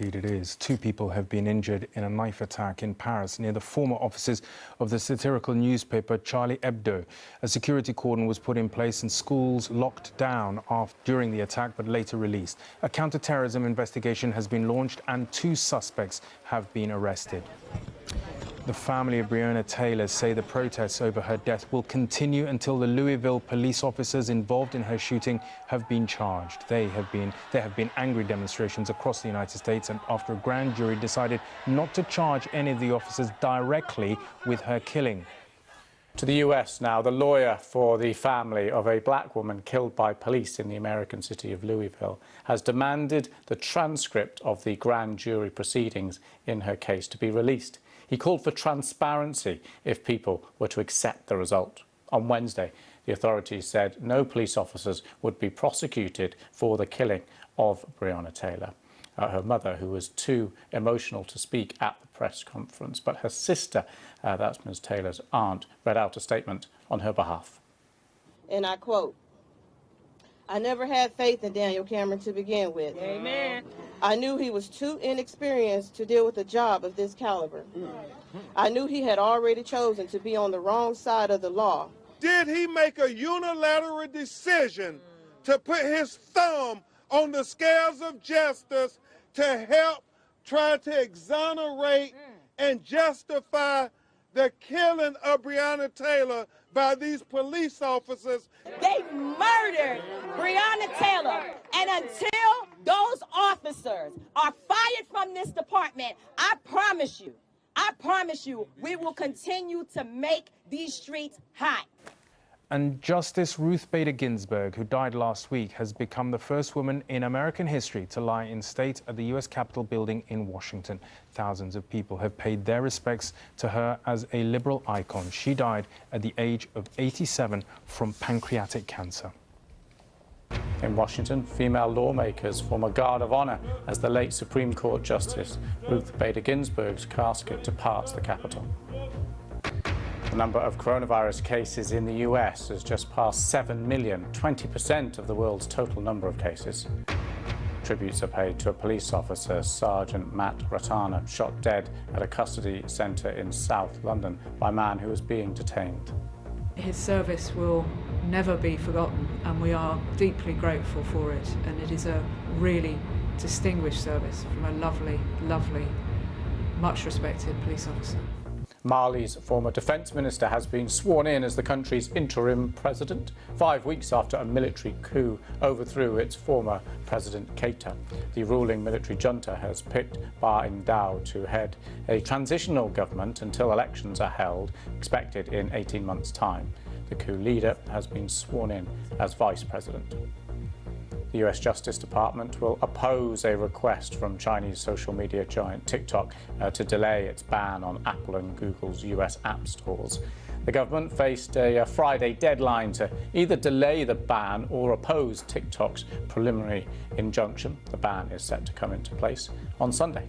Indeed it is. 2 people have been injured in a knife attack in Paris near the former offices of the satirical newspaper Charlie Hebdo. A security cordon was put in place and schools locked down during the attack but later released. A counter-terrorism investigation has been launched and 2 suspects have been arrested. The family of Breonna Taylor say the protests over her death will continue until the Louisville police officers involved in her shooting have been charged. There have been angry demonstrations across the United States and after a grand jury decided not to charge any of the officers directly with her killing. To the US now, the lawyer for the family of a black woman killed by police in the American city of Louisville has demanded the transcript of the grand jury proceedings in her case to be released. He called for transparency if people were to accept the result. On Wednesday, the authorities said no police officers would be prosecuted for the killing of Breonna Taylor. Her mother, who was too emotional to speak at the press conference, but her sister, that's Ms. Taylor's aunt, read out a statement on her behalf. And I quote, "I never had faith in Daniel Cameron to begin with. Amen. I knew he was too inexperienced to deal with a job of this caliber. I knew he had already chosen to be on the wrong side of the law. Did he make a unilateral decision to put his thumb on the scales of justice to help try to exonerate and justify the killing of Breonna Taylor by these police officers? They murdered Breonna Taylor, and until those officers are fired from this department, I promise you, we will continue to make these streets hot. And Justice Ruth Bader Ginsburg, who died last week, has become the first woman in American history to lie in state at the U.S. Capitol building in Washington. Thousands of people have paid their respects to her as a liberal icon. She died at the age of 87 from pancreatic cancer. In Washington, female lawmakers form a guard of honor as the late Supreme Court Justice Ruth Bader Ginsburg's casket departs the Capitol. The number of coronavirus cases in the US has just passed 7 million, 20% of the world's total number of cases. Tributes are paid to a police officer, Sergeant Matt Ratana, shot dead at a custody centre in South London by a man who was being detained. His service will never be forgotten and we are deeply grateful for it, and it is a really distinguished service from a lovely, lovely, much respected police officer. Mali's former defence minister has been sworn in as the country's interim president, 5 weeks after a military coup overthrew its former president Keita. The ruling military junta has picked Ba Indao to head a transitional government until elections are held, expected in 18 months' time. The coup leader has been sworn in as vice president. The US Justice Department will oppose a request from Chinese social media giant TikTok to delay its ban on Apple and Google's US app stores. The government faced a Friday deadline to either delay the ban or oppose TikTok's preliminary injunction. The ban is set to come into place on Sunday.